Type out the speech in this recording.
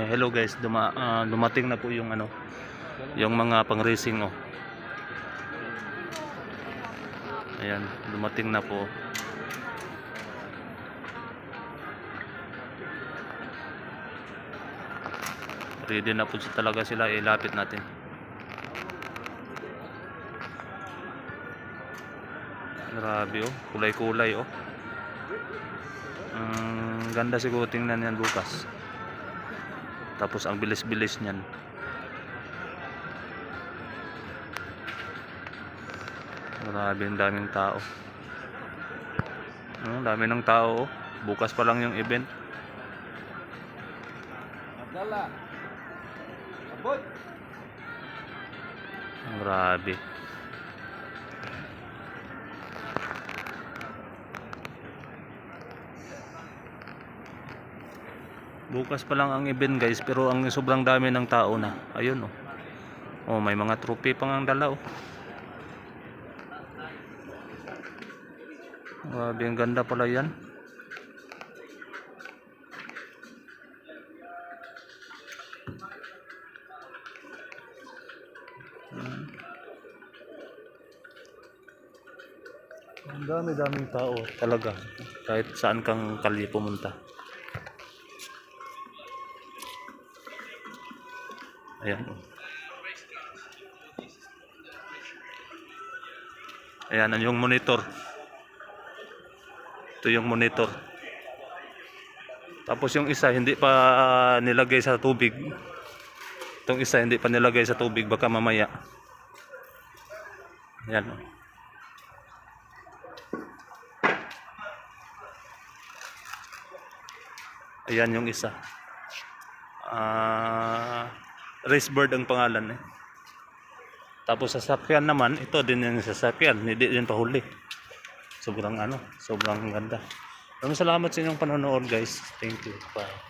Hello guys, dumating na po yung ano, yung mga pang-racing oh. Ayan, dumating na po. Ready na po talaga sila, ilapit natin. Grabe oh, kulay-kulay oh. Ganda siguro tingnan yan bukas. Tapos ang bilis-bilis niyan. Grabe, ang daming tao. Dami ng tao oh. Bukas pa lang yung event. Abdallah. Abot. Grabe. Bukas pa lang ang event guys, pero ang sobrang dami ng tao na. Ayun oh. Oh, may mga trophy pang ang dala oh. Grabe, ang ganda pala yan. Ang dami-daming tao talaga. Kahit saan kang kalye pumunta. Ayan. Ayan, yung monitor. Ito yung monitor. Tapos yung isa hindi pa nilagay sa tubig. Itong isa hindi pa nilagay sa tubig, baka mamaya. Ayan. Ayan yung isa. Racebird ang pangalan eh. Tapos sasakyan naman, ito din yung sasakyan, hindi din pahuli. Sobrang ganda. Maraming salamat sa inyong panonood guys. Thank you. Bye.